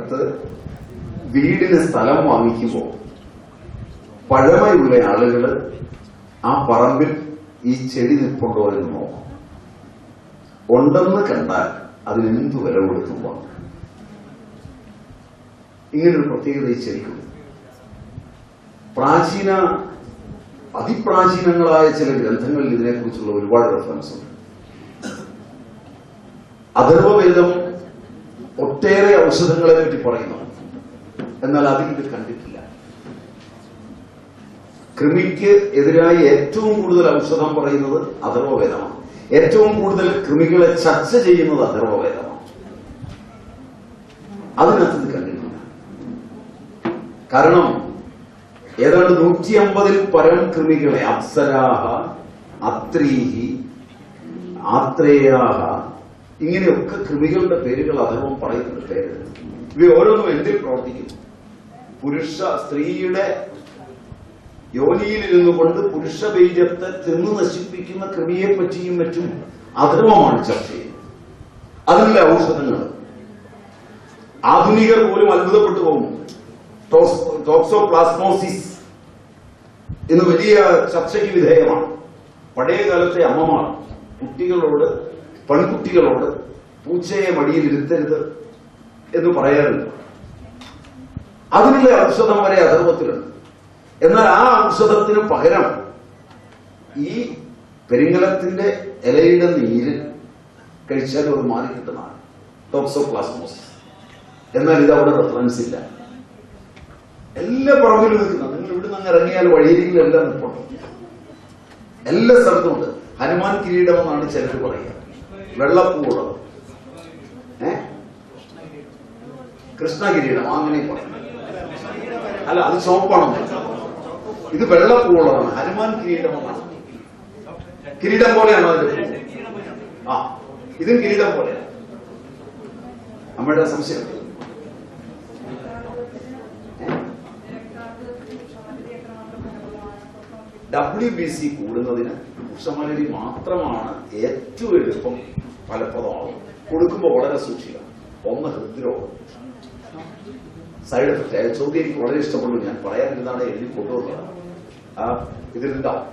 അടുത്ത് വീടിന് സ്ഥലം വാങ്ങിക്കുമ്പോൾ പഴമയുള്ള ആളുകൾ ആ പറമ്പിൽ ഈ ചെടി നിൽപ്പുണ്ടോ എന്ന് നോക്കും. ഉണ്ടെന്ന് കണ്ടാൽ അതിനെന്തു വില കൊടുക്കുമ്പോ ഇങ്ങനൊരു പ്രത്യേകത ഈ ചെടിക്കും. അതിപ്രാചീനങ്ങളായ ചില ഗ്രന്ഥങ്ങളിൽ ഇതിനെക്കുറിച്ചുള്ള ഒരുപാട് റെഫറൻസ് ഉണ്ട്. അഥർവവേദം ഒട്ടേറെ ഔഷധങ്ങളെ പറ്റി പറയുന്നു, എന്നാൽ അതിൽ ഇത് കണ്ടിട്ടില്ല. കൃമിക്ക് എതിരായി ഏറ്റവും കൂടുതൽ ഔഷധം പറയുന്നത് അഥർവവേദമാണ്. ഏറ്റവും കൂടുതൽ കൃമികളെ ചർച്ച ചെയ്യുന്നത് അഥർവവേദമാണ്. അതിനകത്ത് ഇത് കണ്ടിട്ടില്ല. കാരണം ഏതാണ്ട് 150-ൽ പരം കൃമികളെ അപ്സരാഹ, അത്രീഹി, ആത്രേയാഹ, ഇങ്ങനെയൊക്കെ കൃമികളുടെ പേരുകൾ അഥർവം പറയുന്ന പേര്. ഇവ ഓരോന്നും എന്തിൽ പ്രവർത്തിക്കും? സ്ത്രീയുടെ യോനിയിൽ ഇരുന്നുകൊണ്ട് പുരുഷ ബീജത്തെ തിന്നു നശിപ്പിക്കുന്ന കൃമിയെ പറ്റിയും മറ്റും അഥർവമാണ് ചർച്ച ചെയ്യുന്നത്. അതിനുള്ള ഔഷധങ്ങൾ ആധുനികർ പോലും അത്ഭുതപ്പെട്ടു പോകും. ടോക്സോപ്ലാസ്മോസിസ് എന്ന് വലിയ ചർച്ചയ്ക്ക് വിധേയമാണ്. പഴയ കാലത്തെ അമ്മമാർ പെൺകുട്ടികളോട് പൂച്ചയെ മടിയിൽ ഇരുത്തരുത് എന്ന് പറയാറുണ്ട്. അതിനുള്ള ഔഷധം വരെ അഥർവത്തിലുണ്ട്. എന്നാൽ ആ ഔഷധത്തിന് പകരം ഈ പെരിങ്ങലത്തിന്റെ ഇലയുടെ നീര് കഴിച്ചാൽ അത് മാറി കിട്ടുന്നതാണ് ടോക്സോപ്ലാസ്മോസിസ്. എന്നാൽ ഇത് അവിടെ റെഫറൻസ് ഇല്ല. എല്ലാ പറമ്പിലും നിൽക്കുന്ന, നിങ്ങൾ ഇവിടുന്ന് അങ്ങ് ഇറങ്ങിയാൽ വഴിയിലെല്ലാം നിൽപ്പുണ്ട്. എല്ലാ സ്ഥലത്തും ഉണ്ട്. ഹനുമാൻ കിരീടം എന്നാണ് ചിലർ പറയുക. വെള്ളപ്പൂവുള്ളത് കൃഷ്ണകിരീടം അങ്ങനെ പറയും. അല്ല, അത് ചുവപ്പാണ്. ഇത് വെള്ളപ്പൂവുള്ളതാണ്. ഹനുമാൻ കിരീടം എന്നാണ്. കിരീടം പോലെയാണോ അതിന്റെ പൂ? ആ, ഇതും കിരീടം പോലെയാണ്. അമ്മയുടെ സംശയം. WBC കൂടുന്നതിന് ഉഷമലരി മാത്രമാണ് ഏറ്റവും എളുപ്പം ഫലപ്രദമാകും. കൊടുക്കുമ്പോൾ വളരെ സൂക്ഷിക്കുക. ഒന്ന്, ഹൃദ്രോഗം, സൈഡ് എഫക്ട്. ചോദ്യം എനിക്ക് വളരെ ഇഷ്ടപ്പെട്ടു. ഞാൻ പറയാനിരുന്നാണ് എഴുതി കൊണ്ടുവന്നത്. ഇതിലുണ്ടാവും.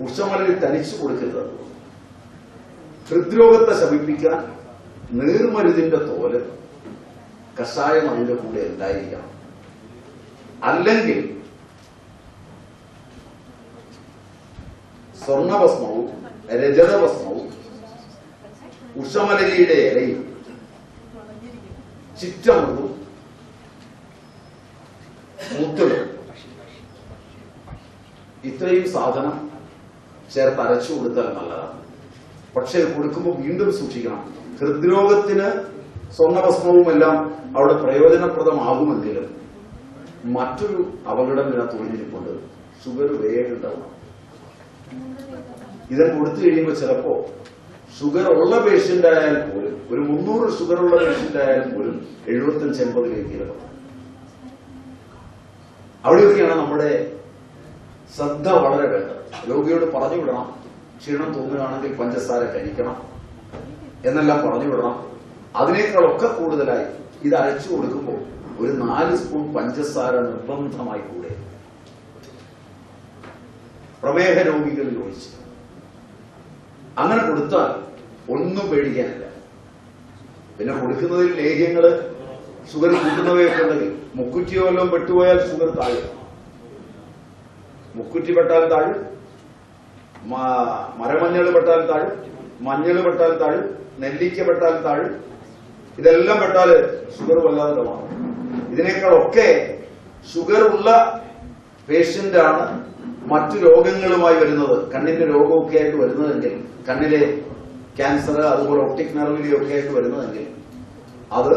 ഉഷമലരി തനിച്ചു കൊടുക്കരുത്. ഹൃദ്രോഗത്തെ ശമിപ്പിക്കാൻ നീർമരുതിന്റെ തോല്, കഷായം അതിന്റെ കൂടെ ഉണ്ടായിരിക്കണം. അല്ലെങ്കിൽ സ്വർണഭസ്മവും രജതഭസ്മവും ഉഷമലരിയുടെ ഇലയും ചിറ്റമൃതും മുത്തുകളും ഇത്രയും സാധനം ചേർത്ത് അരച്ചു കൊടുത്താൽ നല്ലതാണ്. പക്ഷെ കൊടുക്കുമ്പോൾ വീണ്ടും സൂക്ഷിക്കണം. ഹൃദ്രോഗത്തിന് സ്വർണഭസ്മവും എല്ലാം അവിടെ പ്രയോജനപ്രദമാകുമെങ്കിലും മറ്റൊരു അപകടം ഇതിനകത്ത് ഒളിഞ്ഞിരിപ്പുണ്ട്. ഷുഗർ വേഗം ഉണ്ടാവണം. ഇത് കൊടുത്തു കഴിയുമ്പോൾ ചിലപ്പോ ഷുഗർ ഉള്ള പേഷ്യന്റ് ആയാൽ പോലും, ഒരു 300 ഷുഗർ ഉള്ള പേഷ്യന്റ് ആയാലും പോലും 75-80 കിലോ. അവിടെയൊക്കെയാണ് നമ്മുടെ ശ്രദ്ധ വളരെ വേണ്ടത്. രോഗിയോട് പറഞ്ഞു വിടണം. ക്ഷീണം തോന്നുകയാണെങ്കിൽ പഞ്ചസാര കഴിക്കണം എന്നെല്ലാം പറഞ്ഞു വിടണം. അതിനേക്കാളൊക്കെ കൂടുതലായി ഇത് അരച്ചു കൊടുക്കുമ്പോൾ ഒരു 4 സ്പൂൺ പഞ്ചസാര നിർബന്ധമായി കൂടെ. പ്രമേഹ രോഗികളിൽ ഒഴിച്ച് അങ്ങനെ കൊടുത്താൽ ഒന്നും പേടിക്കാനില്ല. പിന്നെ കൊടുക്കുന്നതിൽ ലേഹ്യങ്ങള് ഷുഗർ കൂട്ടുന്നവയൊക്കെ ഉണ്ടെങ്കിൽ, മുക്കുറ്റിയോ വല്ലതും പെട്ടുപോയാൽ ഷുഗർ താഴും. മുക്കുറ്റി പെട്ടാൽ താഴും, മരമഞ്ഞൾ പെട്ടാൽ താഴും, മഞ്ഞൾ പെട്ടാൽ താഴും, നെല്ലിക്ക പെട്ടാൽ താഴും. ഇതെല്ലാം പെട്ടാല് ഷുഗർ വല്ലാതെ മാറും. ഇതിനേക്കാളൊക്കെ ഷുഗർ ഉള്ള പേഷ്യന്റാണ് മറ്റു രോഗങ്ങളുമായി വരുന്നത്, കണ്ണിന്റെ രോഗമൊക്കെ ആയിട്ട് വരുന്നതെങ്കിൽ, കണ്ണിലെ ക്യാൻസർ അതുപോലെ ഒപ്റ്റിക് നെർവിലെയൊക്കെ ആയിട്ട് വരുന്നതെങ്കിൽ അത്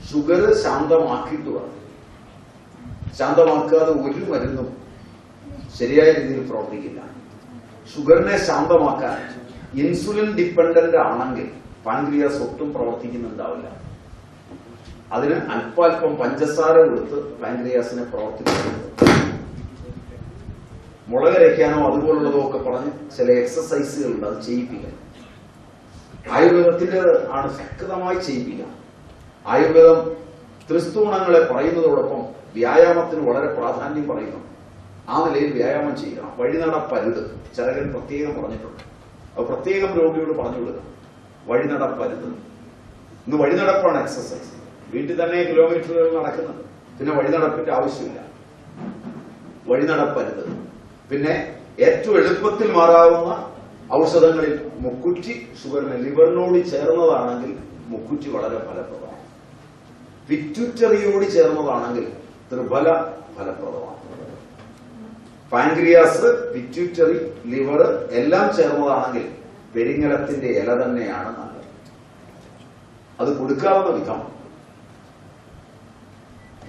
ഷുഗർ ശാന്തമാക്കിയിട്ട് വേണം. ശാന്തമാക്കാതെ ഒരു മരുന്നും ശരിയായ രീതിയിൽ പ്രവർത്തിക്കില്ല. ഷുഗറിനെ ശാന്തമാക്കാൻ ഇൻസുലിൻ ഡിപ്പെൻഡന്റ് ആണെങ്കിൽ പാൻക്രിയാസ് ഒട്ടും പ്രവർത്തിക്കുന്നുണ്ടാവില്ല. അതിന് അല്പാൽപ്പം പഞ്ചസാര കൊടുത്ത് പാൻക്രിയാസിനെ പ്രവർത്തിപ്പിക്കുന്നത്, മുളകരയ്ക്കാനോ അതുപോലുള്ളതോ ഒക്കെ പറഞ്ഞ് ചില എക്സസൈസുകളുണ്ട്, അത് ചെയ്യിപ്പിക്കണം. ആയുർവേദത്തിന്റെ ആണ് ശക്തമായി ചെയ്യിപ്പിക്കാം. ആയുർവേദം ത്രിസ്തൂണങ്ങളെ പറയുന്നതോടൊപ്പം വ്യായാമത്തിന് വളരെ പ്രാധാന്യം പറയുന്നു. ആ നിലയിൽ വ്യായാമം ചെയ്യണം. വഴിനടപ്പരുത്. ചരകൻ പ്രത്യേകം പറഞ്ഞിട്ടുണ്ട്. അത് പ്രത്യേകം രോഗിയോട് പറഞ്ഞു കൊടുക്കണം. വഴിനടപ്പരുത്. ഇന്ന് വഴിനടപ്പാണ് എക്സസൈസ്. വീട്ടിൽ തന്നെ കിലോമീറ്ററുകൾ നടക്കുന്നത്. പിന്നെ വഴിനടപ്പിന്റെ ആവശ്യമില്ല. വഴിനടപ്പരുത്. പിന്നെ ഏറ്റവും എളുപ്പത്തിൽ മാറാവുന്ന ഔഷധങ്ങളിൽ മുക്കുറ്റി, ഷുഗറിന് ലിവറിനോട് ചേർന്നതാണെങ്കിൽ മുക്കുറ്റി വളരെ ഫലപ്രദമാണ്. പിറ്റ്യൂട്ടറിയോട് ചേർന്നതാണെങ്കിൽ ത്രിഫല ഫലപ്രദമാണ്. പാൻക്രിയാസ്, പിറ്റ്യൂട്ടറി, ലിവർ എല്ലാം ചേർന്നതാണെങ്കിൽ പെരിങ്ങലത്തിന്റെ ഇല തന്നെയാണ് നല്ലത്. അത് കൊടുക്കാവുന്ന വിധം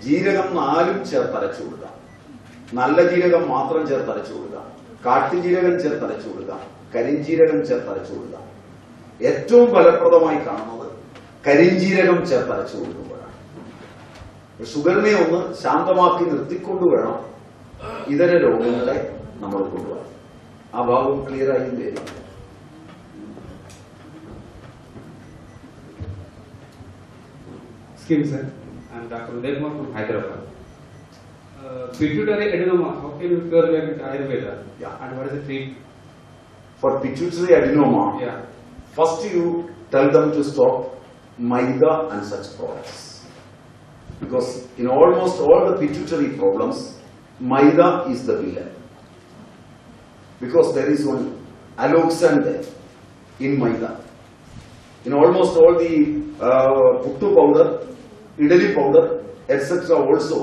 ജീരകം 4 ചേർത്തരച്ചു കൊടുക്കാം. നല്ല ജീരകം മാത്രം ചേർത്തരച്ചു കൊടുക്കാം. കാട്ടുജീരകം ചേർത്തരച്ചു കൊടുക്കാം. കരിഞ്ജീരകം ചേർത്തരച്ചു കൊടുക്കാം. ഏറ്റവും ഫലപ്രദമായി കാണുന്നത് കരിഞ്ജീരകം ചേർത്തരച്ചു കൊടുക്കുമ്പോഴാണ്. ഷുഗറിനെ ഒന്ന് ശാന്തമാക്കി നിർത്തിക്കൊണ്ടുവേണം ഇതര രോഗങ്ങളെ നമ്മൾ കൊണ്ടുപോകാൻ. ആ ഭാഗം ക്ലിയർ ആയി വരും. I'm Dr. Udaykumar from Hyderabad. Pituitary adenoma, how can you cure that with Ayurveda? Yeah. And what is the treatment? For pituitary adenoma, Yeah. first you tell them to stop maida and such products. Because in almost all the pituitary problems, maida is the villain. Because there is one alloxan there in maida. In almost all the puttu powder, idali powder, etc. also,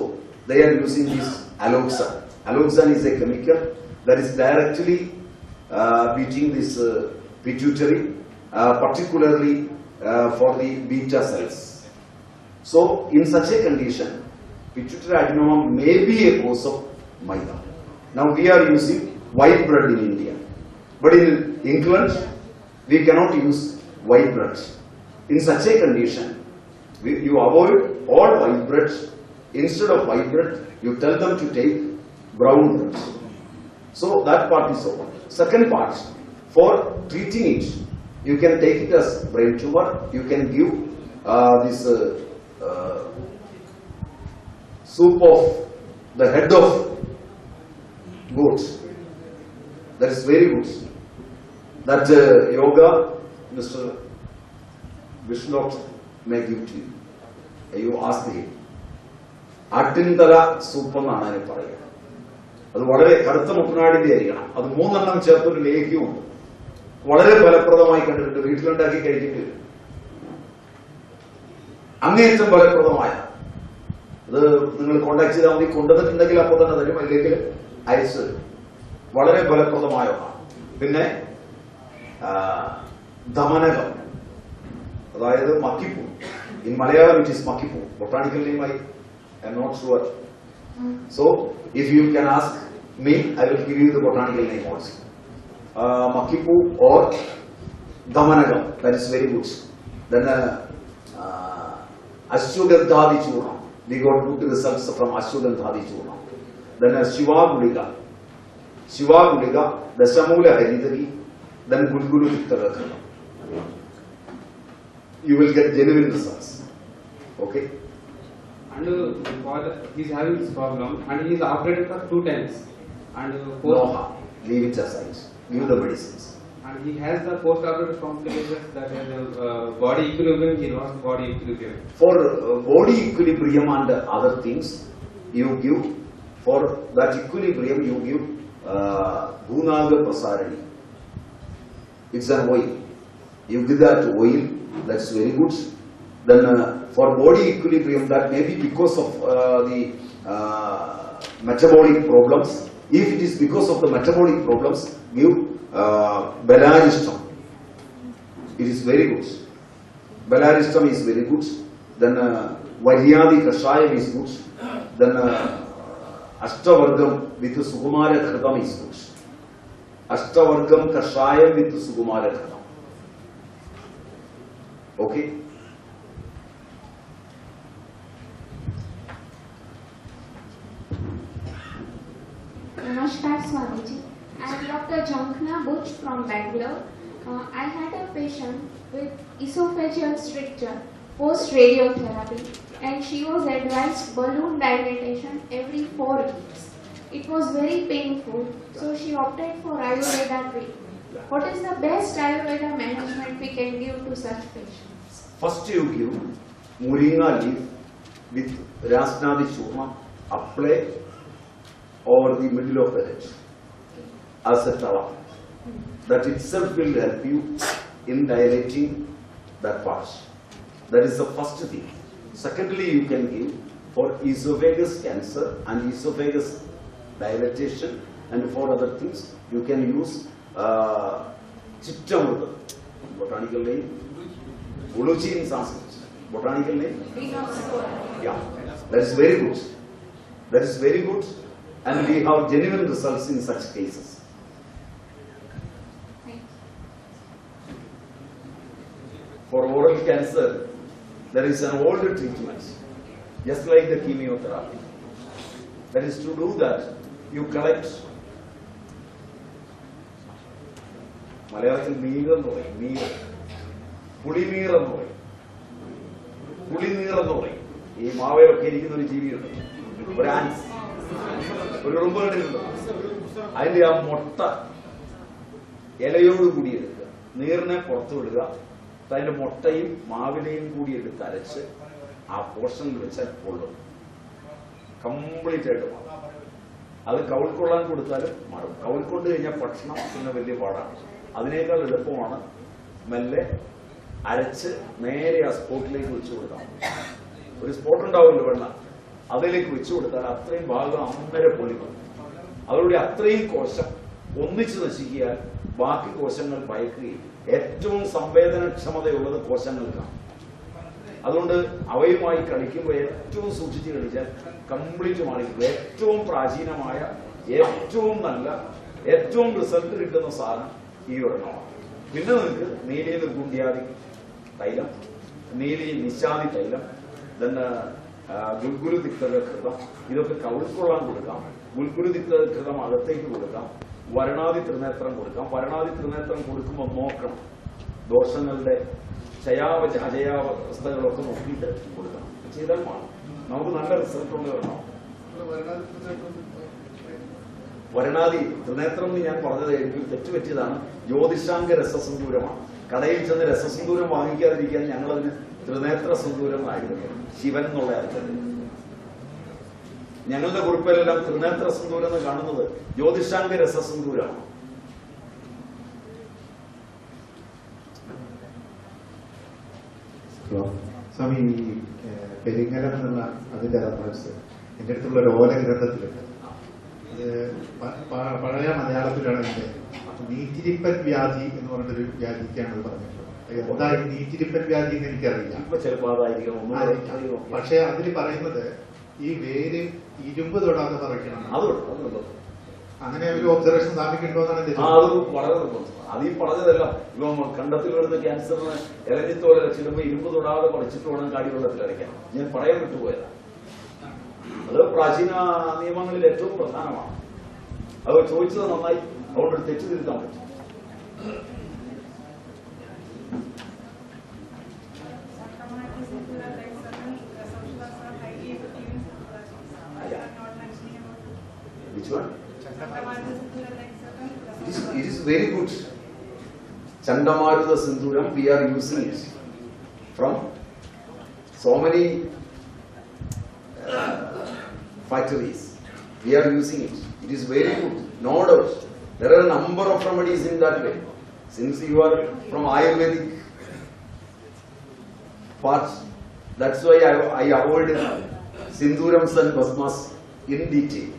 they are using this alloxan. Alloxan is a chemical that is directly beating this pituitary, particularly for the beta cells. So, in such a condition, pituitary adenoma may be a cause of maida. Now, we are using white bread in India, but in England, we cannot use white bread. In such a condition, you avoid all white bread. Instead of white bread, you tell them to take brown bread. So that part is over. Second part, for treating it, you can take it as brain tumor. You can give this soup of the head of goat. That is very good. That yoga, Mr. Vishnu may give to you. You ask him. ആട്ടിൻതല soup എന്നാണ് അതിന് പറയുക. അത് വളരെ കറുത്ത മുട്ടനാടിന്റെ ആയിരിക്കണം. അത് 3 ചേർത്തൊരു ലേഹ്യവും വളരെ ഫലപ്രദമായി കണ്ടിട്ടുണ്ട്. വീട്ടിലുണ്ടാക്കി കഴിച്ചിട്ട് അങ്ങേയറ്റം ഫലപ്രദമായ അത് നിങ്ങൾ കോണ്ടാക്ട് ചെയ്താൽ മതി. കൊണ്ടുവന്നിട്ടുണ്ടെങ്കിൽ അപ്പോൾ തന്നെ തരും, അല്ലെങ്കിൽ അയച്ചു തരും. വളരെ ഫലപ്രദമായ ഒന്നാണ്. പിന്നെ ദമനകം, അതായത് മക്കിപ്പൂ. ഇൻ മലയാളം ഇറ്റ് ഈസ് മക്കിപ്പൂ. Botanical name I am not sure. So, if you can ask me, I will give you the botanical name also. Makkipu or Damanagam, that is very good. Then Ashwagandhadi Churnam, we got good results from Ashwagandhadi Churnam. Then Shiva Guliga, Dasamula Haridari, then Gulgulu Vittarakana. You will get genuine results. Okay? And he is having this problem, and he is operated for 2 times. And no harm. Leave it aside. Give the medicines. And he has the post-operative complications that is body equilibrium. He lost body equilibrium. For body equilibrium and other things, you give, for that equilibrium, you give Bhunaga Prasarani. It's an oil. You give that oil, that's very good. Then for body equilibrium, that may be because of the metabolic problems. If it is because of the metabolic problems, give Belaristam. It is very good. Belaristam is very good. Then Varyadi Kashayam is good. Then Ashtavargam with Sukumara Khadam is good. Ashtavargam Kashayam with Sukumara Khadam. Okay? Namaskar Swamiji. I am Dr. Jankna Butch from Bangalore. I had a patient with esophageal stricture post radiotherapy and she was advised balloon dilatation every 4 weeks. It was very painful, so she opted for Ayurveda treatment. What is the best Ayurveda management we can give to such patients? First you give Moringa leaf with Rasnadi Churma, apply over the middle of the head as a tawa. That itself will help you in dilating that part. That is the first thing. Secondly, you can give for esophagus cancer and esophagus dilatation, and for other things you can use Chittamurta, botanical name, Uluchi in Sanskrit, botanical name. Yeah, that is very good. That is very good, and we have genuine results in such cases. For oral cancer, there is an older treatment, just like the chemotherapy. That is to do that, you collect Malayalam meer എന്ന് പറയും, meer, പുളിമീർ എന്ന് പറയും, പുളിനീർ എന്ന് പറയും. ഈ മാവയിലൊക്കെ ഇരിക്കുന്ന ഒരു ജീവിയുണ്ട്, ഒരു ആൻസ്, ഒരു ഉറുമ്പ് കണ്ടിട്ടുണ്ടോ? അതിന്റെ ആ മുട്ട ഇലയോട് കൂടി എടുക്കുക, നീറിനെ പുറത്തു വിടുക, അതിന്റെ മുട്ടയും മാവിനെയും കൂടി എടുത്ത് അരച്ച് ആ പോർഷനിൽ വെച്ചാൽ കൊള്ളും, കംപ്ലീറ്റ് ആയിട്ട് മാറും. അത് കൗൾക്കൊള്ളാൻ കൊടുത്താലും മാറും. കൗൾക്കൊണ്ട് കഴിഞ്ഞാൽ ഭക്ഷണം പിന്നെ വലിയ പാടാണ്. അതിനേക്കാൾ എളുപ്പമാണ് മെല്ലെ അരച്ച് നേരെ ആ സ്പോട്ടിലേക്ക് വെച്ചു കൊടുക്കാം. ഒരു സ്പോട്ട് ഉണ്ടാവുമല്ലോ വെള്ളം, അതിലേക്ക് വെച്ചു കൊടുത്താൽ അത്രയും ഭാഗം അന്നേരം പൊളിക്കും. അതോടെ അത്രയും കോശം ഒന്നിച്ചു നശിക്കിയാൽ ബാക്കി കോശങ്ങൾ ഭയക്കുകയും ഏറ്റവും സംവേദനക്ഷമതയുള്ളത് കോശങ്ങൾക്കാണ്. അതുകൊണ്ട് അവയുമായി കളിക്കുമ്പോൾ ഏറ്റവും സൂക്ഷിച്ച് കളിച്ചാൽ കംപ്ലീറ്റ് മാറിക്കും. ഏറ്റവും പ്രാചീനമായ, ഏറ്റവും നല്ല, ഏറ്റവും റിസൾട്ട് കിട്ടുന്ന സാധനം ഈ ഒരെണ്ണമാണ്. പിന്നെ നിങ്ങൾക്ക് നീലി നിർഗുണ്ഡ്യാദി തൈലം, നീലി നിശാദി തൈലം, പിന്നെ ഗുൽഗുരു തിക്തഘൃതം, ഇതൊക്കെ കവിൾക്കൊള്ളാൻ കൊടുക്കാം. ഗുൽഗുരു തിക്തഘൃതം അകത്തേക്ക് കൊടുക്കാം. വരണാദി ത്രിനേത്രം കൊടുക്കാം. വരണാദി ത്രിനേത്രം കൊടുക്കുമ്പോൾ നോക്കണം, ദോഷങ്ങളുടെ അജയാവസ്ഥകളൊക്കെ നോക്കിയിട്ട് കൊടുക്കണം. ചെയ്താൽ മാറും. നമുക്ക് നല്ല റിസൾട്ട് ഉണ്ട് വരണം. വരണാദി ത്രിനേത്രം എന്ന് ഞാൻ പറഞ്ഞത് എനിക്ക് തെറ്റുപറ്റിയതാണ്. ജ്യോതിഷാംഗ രസസിന്ദൂരമാണ്. കടയിൽ ചെന്ന് രസസിന്ദൂരം വാങ്ങിക്കാതിരിക്കാൻ ഞങ്ങളതിന് ത്രിനേത്ര സിന്ദൂരം എന്നായിരുന്നു, ശിവൻ എന്നുള്ള അർത്ഥത്തിൽ. ഞങ്ങളുടെ കുറിപ്പിലെല്ലാം ത്രിനേത്ര സിന്ദൂരം എന്ന് കാണുന്നത് ജ്യോതിഷാംഗ രസസിന്ദൂരമാണ്. സ്വാമി, പെരിങ്ങലം എന്നുള്ള അതിന്റെ റെഫറൻസ് എന്റെ അടുത്തുള്ള ഒരു ഓല ഗ്രന്ഥത്തിലുണ്ട്. ഇത് പഴയ മലയാളത്തിലാണ് എന്റെ നീറ്റിരിപ്പൻ വ്യാധി എന്ന് പറഞ്ഞൊരു വ്യാധിക്കാണ് അത് പറഞ്ഞിട്ടുള്ളത്. എന്താ ഈ നീറ്റിരിപ്പൻ വ്യാധി എന്ന് എനിക്കറിയില്ല, പക്ഷെ അതിൽ പറയുന്നത് ഈ വേര് ഇരുമ്പ് തൊടാതെ പറിക്കണം. അങ്ങനെ ഒരു ഒബ്സർവേഷൻ സ്ഥാപിക്കുന്നുണ്ടോ എന്നാണ് എന്റെ അത് ഈ പറഞ്ഞതല്ല. ഇപ്പം കണ്ടത്തിൽ വരുന്ന ക്യാൻസറിന് ഇലഞ്ഞിത്തോല ചിലപ്പോൾ ഇരുമ്പ് തൊടാതെ പറിച്ചിട്ട് വേണം കാടിവെള്ളത്തിൽ അരയ്ക്കാൻ. ഞാൻ പറയാൻ വിട്ടുപോയതാണ്. അത് പ്രാചീന നിയമങ്ങളിൽ ഏറ്റവും പ്രധാനമാണ്. അത് ചോദിച്ചത് നന്നായി, അതുകൊണ്ട് തെറ്റ് തിരുത്താൻ പറ്റും. Which one? It is very good. Chandamarudha Sindhuram, we are using it from so many factories. We are using it. It is very good, no doubt. There are a number of remedies in that way. Since you are from Ayurvedic part, that's why I avoided Sindhurams and Bhasmas in detail.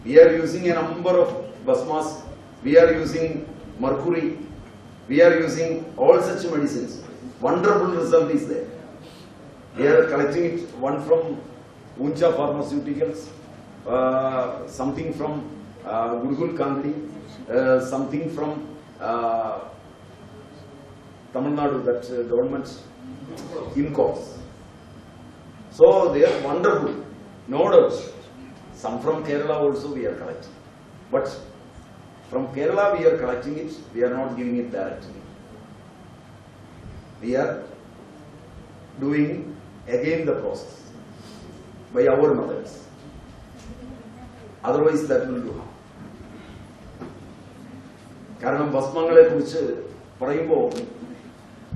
We are using a number of Bhasmas. We are using mercury. We are using all such medicines. Wonderful result is there. We are collecting it, one from Uncha Pharmaceuticals, something from Gurugul Kandri, something from Tamil Nadu, that government IMCOs. So they are wonderful, no doubt. Some from Kerala also we are collecting. But from Kerala we are collecting it, we are not giving it directly. We are doing again the process. by our mothers. Otherwise that will do harm. കാരണം ഭസ്മങ്ങളെ കുറിച്ച് പറയുമ്പോൾ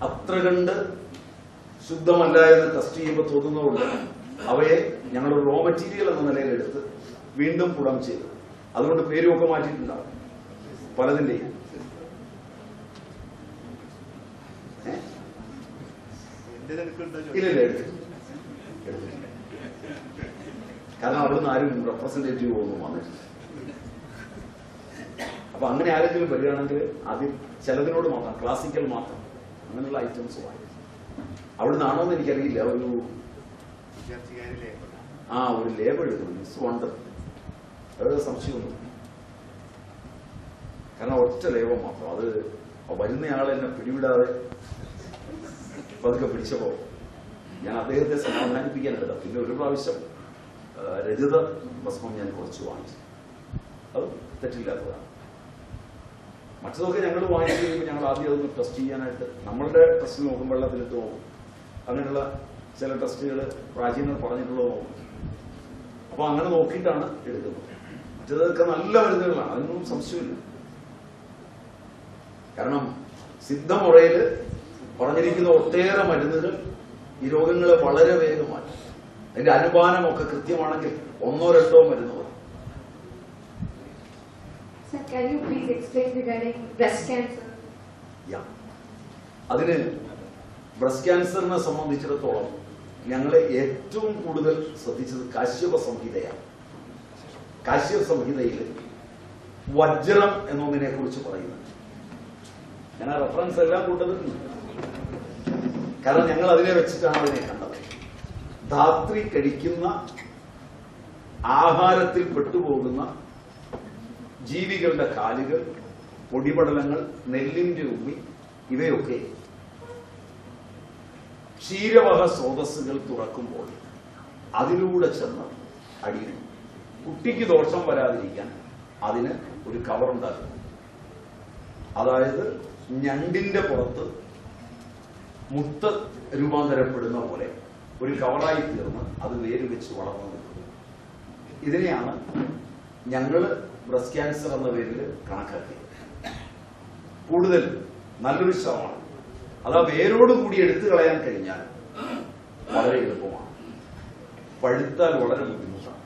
അത്ര കണ്ട് ശുദ്ധമല്ല എന്ന് test ചെയ്യുമ്പോൾ തോന്നുന്നതുകൊണ്ട് അവയെ ഞങ്ങൾ raw material എന്ന നിലയിലെടുത്ത് വീണ്ടും പുടം ചെയ്തു. അതുകൊണ്ട് പേരുമൊക്കെ മാറ്റിയിട്ടുണ്ടാവും പലതിന്റെയും. ഇല്ല, എടുത്തിട്ടില്ല. കാരണം അവിടുന്ന് ആരും റെപ്രസെന്റേറ്റീവ് ഒന്നും വന്നിട്ടില്ല. അപ്പൊ അങ്ങനെ ആരെങ്കിലും വരികയാണെങ്കിൽ ആദ്യം ചിലതിനോട് മാത്രം, ക്ലാസിക്കൽ മാത്രം അങ്ങനെയുള്ള ഐറ്റംസ് വാങ്ങി. അവിടുന്ന് ആണോന്ന് എനിക്കറിയില്ല. ഒരു ലേബർ എടുക്കുന്നു, മിസ് വണ്ടർ, അത് സംശയമൊന്നും. കാരണം ഒറ്റ ലേബർ മാത്രം. അത് വരുന്നയാളെ എന്നെ പിടിവിടാതെ പതുക്കെ പിടിച്ചപ്പോ ഞാൻ അദ്ദേഹത്തെ സമാധാനിപ്പിക്കാനില്ല. പിന്നെ ഒരു പ്രാവശ്യം രജിത ഭസ്മം ഞാൻ കുറച്ച് വാങ്ങിച്ചു. അത് തെറ്റില്ലാത്തതാണ്. മറ്റതൊക്കെ ഞങ്ങൾ വാങ്ങിച്ചു കഴിയുമ്പോൾ ഞങ്ങൾ ആദ്യം അതൊന്ന് ടെസ്റ്റ് ചെയ്യാനായിട്ട് നമ്മളുടെ ടെസ്റ്റ് നോക്കും, വെള്ളത്തിലിട്ട് നോക്കും. അങ്ങനെയുള്ള ചില ടെസ്റ്റുകൾ പ്രാചീനർ പറഞ്ഞിട്ടുള്ളത് നോക്കും. അപ്പൊ അങ്ങനെ നോക്കിയിട്ടാണ് എടുക്കുന്നത്. മറ്റേതൊക്കെ നല്ല മരുന്നുകളാണ്, അതിനൊന്നും സംശയമില്ല. കാരണം സിദ്ധമുറയിൽ പറഞ്ഞിരിക്കുന്ന ഒട്ടേറെ മരുന്നുകൾ ഈ രോഗങ്ങളെ വളരെ വേഗം മാറ്റും. അതിന്റെ അനുപാനമൊക്കെ കൃത്യമാണെങ്കിൽ 1-2 മരുന്നുകൾ. Sir, can you please explain regarding breast cancer? അതിന് ബ്രസ്റ്റ് ക്യാൻസറിനെ സംബന്ധിച്ചിടത്തോളം ഞങ്ങളെ ഏറ്റവും കൂടുതൽ ശ്രദ്ധിച്ചത് കാശ്യപ സംഹിതയാണ്. കാശ്യപ സംഹിതയിൽ വജ്രം എന്നൊന്നിനെ കുറിച്ച് പറയുന്നത്. ഞാൻ ആ റെഫറൻസ് എല്ലാം കൂട്ടത്തിട്ടുണ്ട്. കാരണം ഞങ്ങൾ അതിനെ വെച്ചിട്ടാണ് അതിനെ കണ്ടത്. ധാത്രി കഴിക്കുന്ന ആഹാരത്തിൽ പെട്ടുപോകുന്ന ജീവികളുടെ കാലുകൾ, പൊടിപടലങ്ങൾ, നെല്ലിന്റെ ഉമ്മി, ഇവയൊക്കെ ക്ഷീരവഹ സ്രോതസ്സുകൾ തുറക്കുമ്പോൾ അതിലൂടെ ചെന്ന് അടിയും. കുട്ടിക്ക് ദോഷം വരാതിരിക്കാൻ അതിന് ഒരു കവറുണ്ടാക്കും. അതായത് ഞണ്ടിന്റെ പുറത്ത് മുത്ത് രൂപാന്തരപ്പെടുന്ന പോലെ ഒരു കവറായി തീർന്ന് അത് വേര് വെച്ച് വളർന്നു നിൽക്കുന്നു. ഇതിനെയാണ് ഞങ്ങൾ ബ്രസ്റ്റ് ക്യാൻസർ എന്ന പേരിൽ കണക്കാക്കിയത്. കൂടുതൽ നല്ലൊരു ശവമാണ്. അത് ആ വേരോടുകൂടി എടുത്തു കളയാൻ കഴിഞ്ഞാൽ വളരെ എളുപ്പമാണ്, പഴുത്താൽ വളരെ ബുദ്ധിമുട്ടാണ്.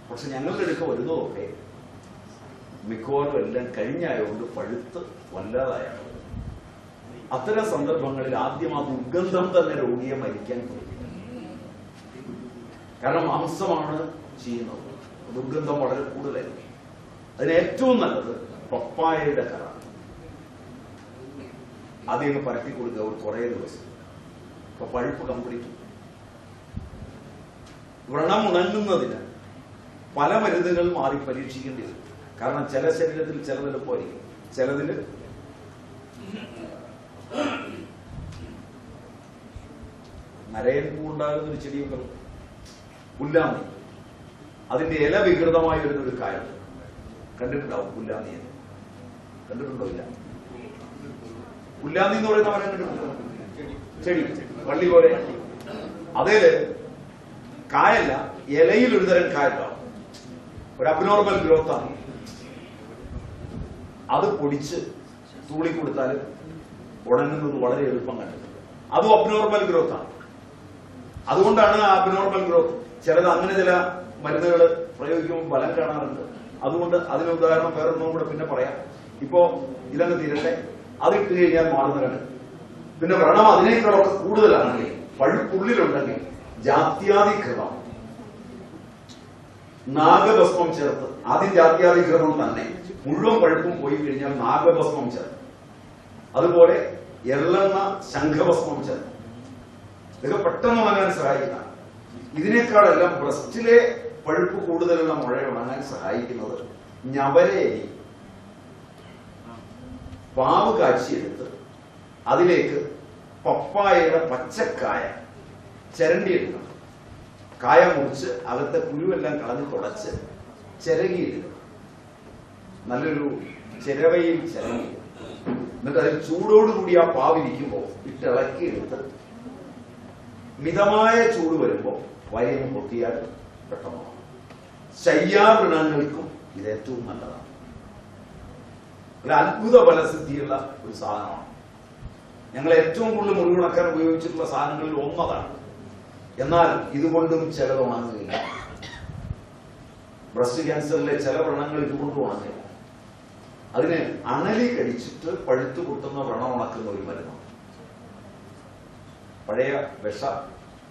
പക്ഷെ ഞങ്ങളുടെ അടുക്ക വരുന്നതൊക്കെ മിക്കവാറും എല്ലാം കഴിഞ്ഞായതുകൊണ്ട് പഴുത്ത് വല്ലാതായാണ്. അത്തരം സന്ദർഭങ്ങളിൽ ആദ്യം ആ ദുർഗന്ധം തന്നെ രോഗിയെ മരിക്കാൻ കഴിയും. കാരണം മാംസമാണ് ചെയ്യുന്നത്, ദുർഗന്ധം വളരെ കൂടുതലായിരിക്കും. അതിന് ഏറ്റവും നല്ലത് പപ്പായയുടെ കറ ആദ്യം പരത്തി കൊടുക്കുക ഒരു കുറേ ദിവസം. അപ്പൊ പഴുപ്പ് കംപ്ലീറ്റ്. വ്രണം ഉണങ്ങുന്നതിന് പല മരുന്നുകൾ മാറി പരീക്ഷിക്കേണ്ടി വരും. കാരണം ചില ശരീരത്തിൽ ചിലത് എളുപ്പമായിരിക്കും, ചിലതില് നരയൻ പൂ ഉണ്ടാകുന്ന ഒരു ചെടിയൊക്കെ പുല്ലാന്നി, അതിന്റെ ഇല വികൃതമായി വരുന്ന ഒരു കാര്യം കണ്ടിട്ടുണ്ടാവും. പുല്ലാന്നി കണ്ടിട്ടുണ്ടോ? ഇല്ല. പുല്ലാന്നി എന്ന് പറയുന്ന മരം കണ്ടിട്ടുണ്ടോ? ചെടി, വള്ളി പോലെ. അതേല് കായല്ല, ഇലയിൽ ഒരുതരം കായുണ്ടാവും. ഒരു അബ്നോർമൽ ഗ്രോത്താണ്. അത് പൊടിച്ച് തൂളിക്കൊടുത്താൽ ഉണങ്ങുന്നത് വളരെ എളുപ്പം കണ്ടിട്ടുണ്ട്. അതും അബ്നോർമൽ ഗ്രോത്ത് ആണ്. അതുകൊണ്ടാണ് ആ അബ്നോർമൽ ഗ്രോത്ത്. ചിലത് അങ്ങനെ ചില മരുന്നുകൾ പ്രയോഗിക്കുമ്പോൾ ഫലം കാണാറുണ്ട്. അതുകൊണ്ട് അതിന് ഉദാഹരണം വേറൊന്നും കൂടെ പിന്നെ പറയാം. ഇപ്പോ ഇലങ്ങ് തീരട്ടെ, അതിട്ട് കഴിഞ്ഞാൽ മാറുന്നതാണ്. പിന്നെ വ്രണം അതിനേക്കാളൊക്കെ കൂടുതലാണെങ്കിൽ, പഴുപ്പുള്ളിലുണ്ടെങ്കിൽ ജാത്യാതികൃതം നാഗഭസ്മം ചേർത്ത്, ആദ്യം ജാത്യാതികൃതം തന്നെ മുഴുവൻ പഴുപ്പും പോയി കഴിഞ്ഞാൽ നാഗഭസ്മം ചേർത്ത്, അതുപോലെ എള്ളെണ്ണ ശംഖഭസ്മം ചേർത്ത്, ഇതൊക്കെ പെട്ടെന്ന് ഉണങ്ങാൻ സഹായിക്കുന്നതാണ്. ഇതിനേക്കാളെല്ലാം ബ്രസ്റ്റിലെ പഴുപ്പ് കൂടുതലുള്ള മുഴ ഉണങ്ങാൻ സഹായിക്കുന്നത് ഞവരയരി പാവ് കാച്ചിയെടുത്ത് അതിലേക്ക് പപ്പായയുടെ പച്ചക്കായ ചിരണ്ടിയെടുക്കണം. കായ മുറിച്ച് അകത്തെ കുരുവെല്ലാം കളഞ്ഞ് തുടച്ച് ചിരകിയെടുക്കണം. നല്ലൊരു ചിരവയിൽ ചിരങ്ങി, എന്നിട്ട് അതിൽ ചൂടോടുകൂടി ആ പാവിരിക്കുമ്പോൾ ഇട്ടിളക്കിയെടുത്ത് മിതമായ ചൂട് വരുമ്പോൾ വാരിന്ന് പൊട്ടിയാൽ പെട്ടെന്ന് ശയ്യാവൃണങ്ങൾക്കും ഇത് ഏറ്റവും നല്ലതാണ്. ഒരു അത്ഭുത ഫലസിദ്ധിയുള്ള ഒരു സാധനമാണ്. ഞങ്ങൾ ഏറ്റവും കൂടുതൽ മുറിവുണക്കാൻ ഉപയോഗിച്ചിട്ടുള്ള സാധനങ്ങളിൽ ഒന്നതാണ്. എന്നാൽ ഇതുകൊണ്ടും ചിലത് ഉണങ്ങുകയില്ല. ബ്രസ്റ്റ് ക്യാൻസറിലെ ചില വ്രണങ്ങൾ ഇതുകൊണ്ട് ഉണങ്ങില്ല. അതിന് അണലി കടിച്ചിട്ട് പഴുത്തു പൊട്ടുന്ന വ്രണം ഉണക്കുന്ന ഒരു മരുന്നാണ്. പഴയ വിഷ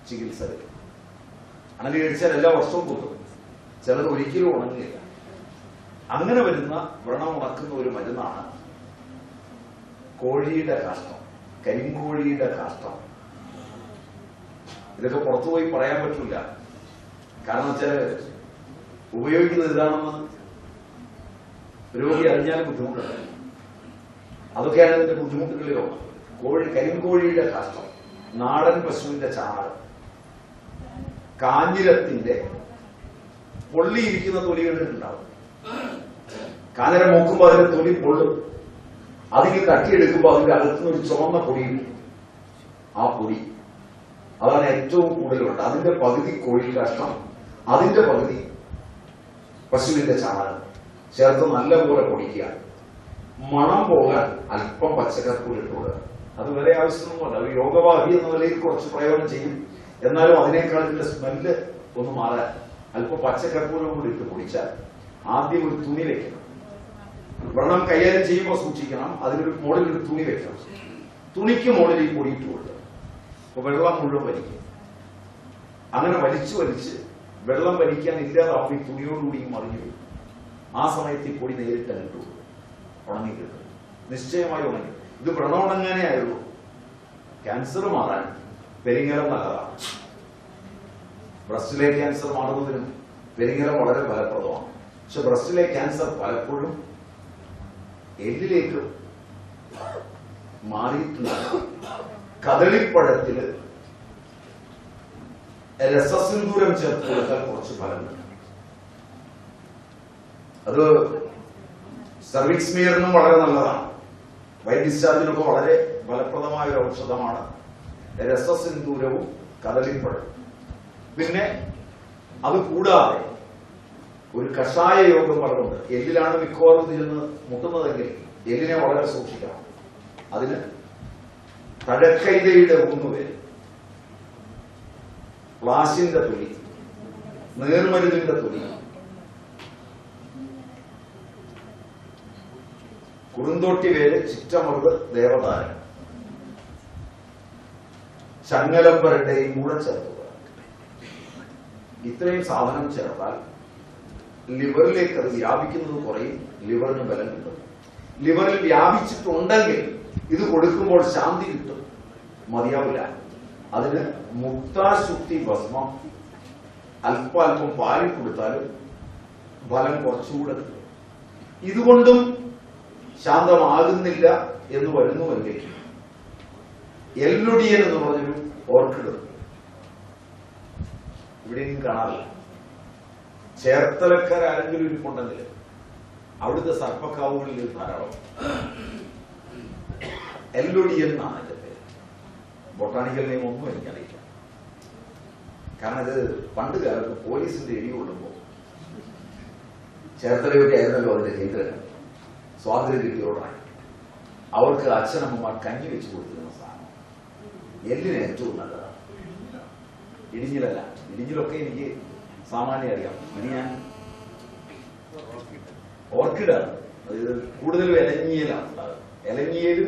ചികിത്സകൾ. അണലി കടിച്ചാൽ എല്ലാ വർഷവും പൊട്ടും, ചിലത് ഒരിക്കലും ഉണങ്ങില്ല. അങ്ങനെ വരുന്ന വ്രണം ഉണക്കുന്ന ഒരു മരുന്നാണ് കോഴിയുടെ കാഷ്ടം, കരിങ്കോഴിയുടെ കാഷ്ടം. ഇതൊക്കെ പുറത്തുപോയി പറയാൻ പറ്റില്ല. കാരണം വെച്ചാൽ ഉപയോഗിക്കുന്നത് ഇതാണെന്ന് രോഗി അറിഞ്ഞാൽ ബുദ്ധിമുട്ടുണ്ട്. അതൊക്കെയാണ് ഇതിന്റെ ബുദ്ധിമുട്ടുകളിലോ. കരിങ്കോഴിയുടെ കാഷ്ടം, നാടൻ പശുവിന്റെ ചാണകം, കാഞ്ഞിരത്തിന്റെ പൊള്ളിയിരിക്കുന്ന തൊലി കണ്ടിട്ടുണ്ടാവും. കാഞ്ഞിരം നോക്കുമ്പോൾ അതിന്റെ തൊലി പൊള്ളും. അതിന് തട്ടിയെടുക്കുമ്പോൾ അതിന്റെ അകത്തുനിന്ന് ഒരു ചുവന്ന പൊടി കിട്ടും. ആ പൊടി അതാണ് ഏറ്റവും കൂടുതലുണ്ട്. അതിന്റെ പകുതി കോഴിക്കാഷ്ടം, അതിന്റെ പകുതി പശുവിന്റെ ചാണകം ചേർത്ത് നല്ലപോലെ പൊടിക്കുക. മണം പോകാൻ അല്പം പച്ചക്കറിപ്പൂർ ഇട്ടുകൊടുക്കുക. അത് വേറെ ആവശ്യമൊന്നുമല്ല. ഒരു യോഗവാഹി എന്ന നിലയിൽ കുറച്ച് പ്രയോജനം ചെയ്യും. എന്നാലും അതിനേക്കാൾ ഇതിന്റെ സ്മെല്ല് ഒന്ന് മാറാൻ അല്പം പച്ചക്കറിപ്പൂരം കൂടി ഇട്ട് പൊടിച്ചാൽ ആദ്യം ഒരു തുണി വെക്കണം. വ്രണം കൈകാര്യം ചെയ്യുമ്പോൾ സൂക്ഷിക്കണം. അതിനൊരു മുകളിൽ ഒരു തുണി വെക്കണം. തുണിക്ക് മുകളിൽ ഈ പൊടിയിട്ട് കൊടുക്കുക. അപ്പൊ വെള്ളം മുഴുവൻ വലിക്കും. അങ്ങനെ വലിച്ചു വലിച്ച് വെള്ളം വലിക്കാൻ ഇല്ലാതാവും. ഈ തുണിയോടുകൂടി മറിഞ്ഞു വരും. ആ സമയത്ത് ഈ പൊടി നേരിട്ട് അങ്ങോട്ട് കൊടുക്കും. ഉണങ്ങി കിട്ടും. നിശ്ചയമായി ഉണങ്ങി. ഇത് വ്രണം ഉണങ്ങാനേ ആയുള്ളൂ. ക്യാൻസർ മാറാൻ പെരിങ്ങലം നല്ലതാണ്. ബ്രസ്റ്റിലെ ക്യാൻസർ മാറുന്നതിനും പെരിങ്ങലം വളരെ ഫലപ്രദമാണ്. പക്ഷെ ബ്രസ്റ്റിലെ ക്യാൻസർ പലപ്പോഴും എല്ലിലേക്ക് മാറിയിട്ടുണ്ട്. കദളിപ്പഴത്തില് രസസിന്ദൂരം ചേർത്ത് കൊടുത്താൽ കുറച്ച് ഫലം കിട്ടും. അത് സർവിക്സ് സ്മിയറിനും വളരെ നല്ലതാണ്. വൈറ്റ് ഡിസ്ചാർജിനൊക്കെ വളരെ ഫലപ്രദമായ ഒരു ഔഷധമാണ് രസസിന്ദൂരവും കദളിപ്പഴം. പിന്നെ അത് കൂടാതെ ഒരു കഷായ യോഗം പറഞ്ഞുണ്ട്. എല്ലിലാണ് മിക്കവാറും ചെന്ന് മുട്ടുന്നതെങ്കിൽ എല്ലിനെ വളരെ സൂക്ഷിക്കണം. അതിന് തഴക്കൈതയുടെ 3 പേര്, പ്ലാസിന്റെ തൊലി, നീർമരുന്നിന്റെ തൊലി, കുറുന്തോട്ടി വേര്, ചിറ്റമൃത്, ദേവതാരം, ചങ്ങലമ്പരുടെയും കൂടെ ചേർക്കുക. ഇത്രയും സാധനം ചേർത്താൽ ലിവറിലേക്ക് അത് വ്യാപിക്കുന്നത് കുറയും. ലിവറിന് ബലം കിട്ടും. ലിവറിൽ വ്യാപിച്ചിട്ടുണ്ടെങ്കിൽ ഇത് കൊടുക്കുമ്പോൾ ശാന്തി കിട്ടും. മതിയാവില്ല. അതിന് മുക്താശുദ്ധി ഭസ്മം അല്പം പാലിൽ കൊടുത്താലും ഫലം കുറച്ചുകൂടെ കിട്ടും. ഇതുകൊണ്ടും ശാന്തമാകുന്നില്ല എന്ന് വരുന്നുവെങ്കിൽ എല്ലുടിയൻ എന്ന് പറഞ്ഞൊരു ഓർക്കിഡ് ഇവിടെയും കാണാറില്ല. ചേർത്തലക്കാരെങ്കിലും ഇരിപ്പുണ്ടെങ്കിൽ അവിടുത്തെ സർപ്പക്കാവുകളിൽ ധാരാളം. എല്ലുടിയൻ എന്നാണ് എന്റെ പേര്. ബൊട്ടാണിക്കൽ നെയിം ഒന്നും എനിക്കറിയില്ല. കാരണം ഇത് പണ്ട് കാലത്ത് പോലീസിന്റെ ഇടി കൊള്ളുമ്പോൾ ചേർത്തലയൊക്കെ ആയിരുന്നല്ലോ അതിന്റെ കേന്ദ്രം. സ്വാതന്ത്ര്യം കിട്ടിയോടാണ് അവർക്ക് അച്ഛനമ്മമാർ കഞ്ഞി വെച്ച് കൊടുത്തിരുന്ന സാധനം. എല്ലിന് ഏറ്റവും നല്ലതാണ്. ഇടിഞ്ഞിലല്ല. ഇടിഞ്ഞിലൊക്കെ എനിക്ക് സാമാന്യം അറിയാം. ഇനി ഞാൻ ഓർക്കിഡാണ്. അതായത് കൂടുതലും എലഞ്ഞിയലാണ് ഉണ്ടാകുന്നത്. എലഞ്ഞിയല്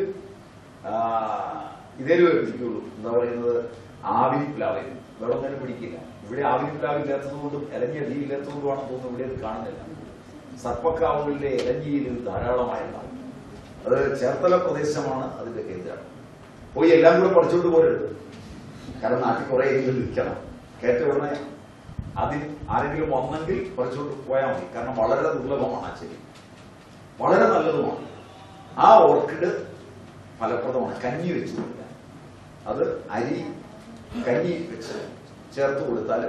ഇതേലും പിടിക്കുള്ളൂ. എന്താ പറയുന്നത്, ആവിരിപ്ലാവ്. വേറെ ഒന്നും പിടിക്കില്ല. ഇവിടെ ആവിരിപ്ലാവ് ഇല്ലാത്തത് കൊണ്ടും എലഞ്ഞി അടി ഇല്ലാത്തത് കൊണ്ടുമാണെന്ന് തോന്നുന്നു ഇവിടെ അത് കാണുന്നില്ല. സർപ്പക്കാവുകളിലെ എലഞ്ഞിയിൽ ധാരാളമായുണ്ടാവും. അത് ചേർത്തല പ്രദേശമാണ് അതിന്റെ കേന്ദ്രം. പോയി എല്ലാം കൂടെ പഠിച്ചുകൊണ്ട് പോരുത്. കാരണം നാട്ടിൽ കുറെ എങ്കിലും നിൽക്കണം. കേട്ട ഉടനെ അതിൽ ആരെങ്കിലും വന്നെങ്കിൽ പറിച്ചുകൊണ്ട് പോയാൽ മതി. കാരണം വളരെ ദുർലഭമാണ് ആ ചെടി. വളരെ നല്ലതുമാണ്. ആ ഓർക്കിഡ് ഫലപ്രദമാണ്. കഞ്ഞി വെച്ച് കൊടുക്കാൻ. അത് അരി കഞ്ഞി വെച്ച് ചേർത്ത് കൊടുത്താൽ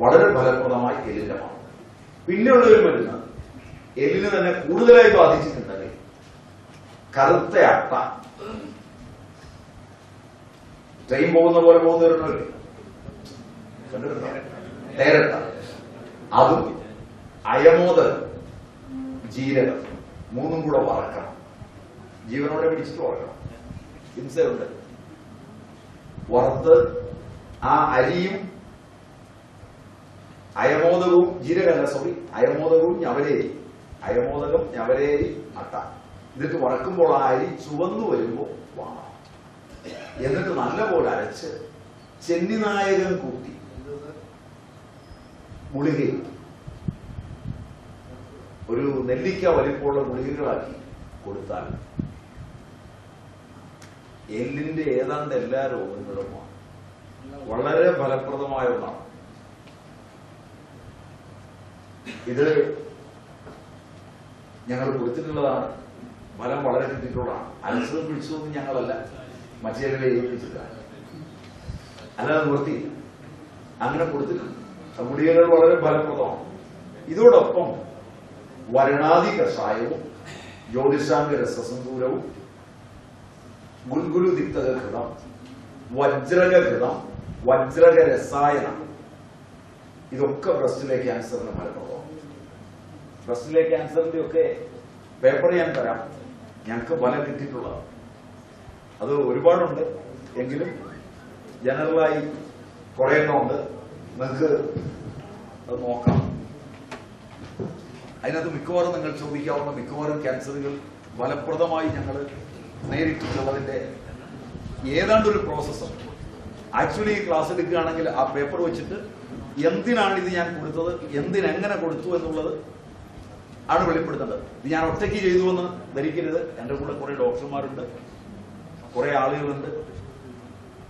വളരെ ഫലപ്രദമായി എല്ലിന്റെ മാറും. പിന്നെയുള്ളൊരു മരുന്ന് എല്ലിന് തന്നെ കൂടുതലായി ബാധിച്ചിട്ടുണ്ടെങ്കിൽ കറുത്ത അട്ട. ട്രെയിൻ പോകുന്ന പോലെ പോകുന്നവരുണ്ടല്ലേ, കണ്ടിട്ടുണ്ടോ? തേരട്ട, അതും അയമോദകം, ജീരകം മൂന്നും കൂടെ വറക്കണം. ജീവനോടെ പിടിച്ചിട്ട് വറക്കണം. ഹിംസയുണ്ട്. വറുത്ത് ആ അരിയും അയമോദകവും, ജീരകമല്ല സോറി, അയമോദകവും ഞവരേരി, അയമോദകം ഞവരേരി അട്ട ഇതിട്ട് വറക്കുമ്പോൾ ആ അരി ചുവന്നു വരുമ്പോൾ വാങ്ങണം. എന്നിട്ട് നല്ലപോലെ അരച്ച് ചെന്നിനായകം കൂട്ടി ഗുളികയും ഒരു നെല്ലിക്ക വലിപ്പമുള്ള ഗുളികകളാക്കി കൊടുത്താൽ എല്ലിന്റെ ഏതാണ്ട് എല്ലാ രോഗങ്ങളും വളരെ ഫലപ്രദമായ ഒന്നാണ്. ഇത് ഞങ്ങൾ കൊടുത്തിട്ടുള്ളതാണ്. ഫലം വളരെ കിട്ടിയിട്ടുള്ളതാണ്. അലസതും പിടിച്ചതൊന്നും ഞങ്ങളല്ല, മറ്റേ ഏൽപ്പിച്ചിട്ടാണ്. അല്ലാതെ നിവൃത്തിയില്ല. അങ്ങനെ കൊടുത്തിട്ടുണ്ട്. ഗുളികകൾ വളരെ ഫലപ്രദമാണ്. ഇതോടൊപ്പം വരണാദി കഷായവും ജ്യോതിഷാംഗ രസസന്തൂരവും ഗുൽഗുലു ദിക്തഘൃതം, വജ്രകഘൃതം, വജ്രക രസായനം ഇതൊക്കെ ബ്രസ്റ്റിലെ ക്യാൻസറിന് ഫലപ്രദമാണ്. ബ്രസ്റ്റിലെ ക്യാൻസറിന്റെ ഒക്കെ പേപ്പർ ഞാൻ തരാം. ഞങ്ങൾക്ക് ഫലം കിട്ടിയിട്ടുള്ളതാണ്. അത് ഒരുപാടുണ്ട്, എങ്കിലും ജനറലായി കുറെ എണ്ണമുണ്ട്. നിങ്ങൾക്ക് അത് നോക്കാം. അതിനകത്ത് മിക്കവാറും നിങ്ങൾ ചോദിക്കാവുന്ന മിക്കവാറും ക്യാൻസറുകൾ ഫലപ്രദമായി ഞങ്ങൾ നേരിട്ടുള്ളതിന്റെ ഏതാണ്ടൊരു പ്രോസസ്സും ആക്ച്വലി ക്ലാസ് എടുക്കുകയാണെങ്കിൽ ആ പേപ്പർ വെച്ചിട്ട് എന്തിനാണ് ഇത് ഞാൻ കൊടുത്തത്, എന്തിനെങ്ങനെ കൊടുത്തു എന്നുള്ളത് ആണ് വെളിപ്പെടുത്തേണ്ടത്. ഇത് ഞാൻ ഒറ്റയ്ക്ക് ചെയ്തു എന്ന് ധരിക്കരുത്. എന്റെ കൂടെ കുറെ ഡോക്ടർമാരുണ്ട്, കുറെ ആളുകളുണ്ട്.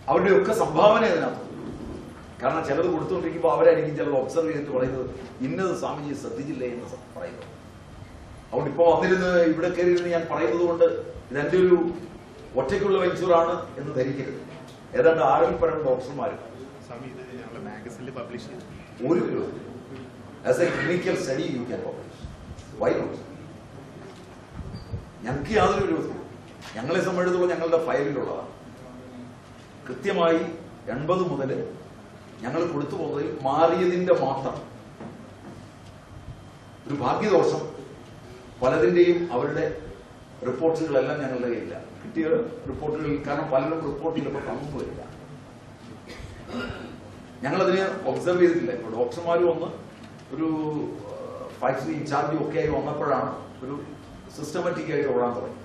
അവരുടെയൊക്കെ സംഭാവന ഇതിനകത്ത്. കാരണം ചിലത് കൊടുത്തുകൊണ്ടിരിക്കുമ്പോൾ അവരായിരിക്കും ചിലത് ഒബ്സർവ് ചെയ്തിട്ട് പറയുന്നത് ഇന്നത് സ്വാമിജി ശ്രദ്ധിച്ചില്ലേ എന്ന് പറയുന്നത്. അതുകൊണ്ട് ഇപ്പൊ വന്നിരുന്ന് ഇവിടെ കയറിയിരുന്ന് ഞാൻ പറയുന്നത് കൊണ്ട് ഇതെന്റെ ഒരു ഒറ്റയ്ക്കുള്ള വെഞ്ചൂറാണ് എന്ന് ധരിക്കരുത്. ഏതാണ്ട് 6-ൽ ഡോക്ടർമാരും ഒരു as a clinical study you can publish. Why not? ഞങ്ങൾക്ക് യാതൊരു വിരോധവും. ഞങ്ങളെ സംബന്ധിച്ചിടത്തോളം ഞങ്ങളുടെ ഫയലിലുള്ളതാണ്. കൃത്യമായി 80 മുതൽ ഞങ്ങൾ കൊടുത്തു പോകുന്നതിൽ മാറിയതിന്റെ മാത്രം ഒരു ഭാഗ്യദോഷം പലതിന്റെയും അവരുടെ റിപ്പോർട്ടുകളെല്ലാം ഞങ്ങളുടെ കയ്യില്ല. കിട്ടിയ റിപ്പോർട്ടുകളിൽ, കാരണം പലരും റിപ്പോർട്ടിൽ ഇപ്പോൾ തന്നു വരില്ല. ഞങ്ങളതിനെ ഒബ്സർവ് ചെയ്തിട്ടില്ല. ഇപ്പോൾ ഡോക്ടർമാരും ഒന്ന് ഒരു ഫാക്ടറി ഇൻചാർജും ഒക്കെ ആയി വന്നപ്പോഴാണ് ഒരു സിസ്റ്റമാറ്റിക് ആയിട്ട് ഓടാൻ തുടങ്ങി.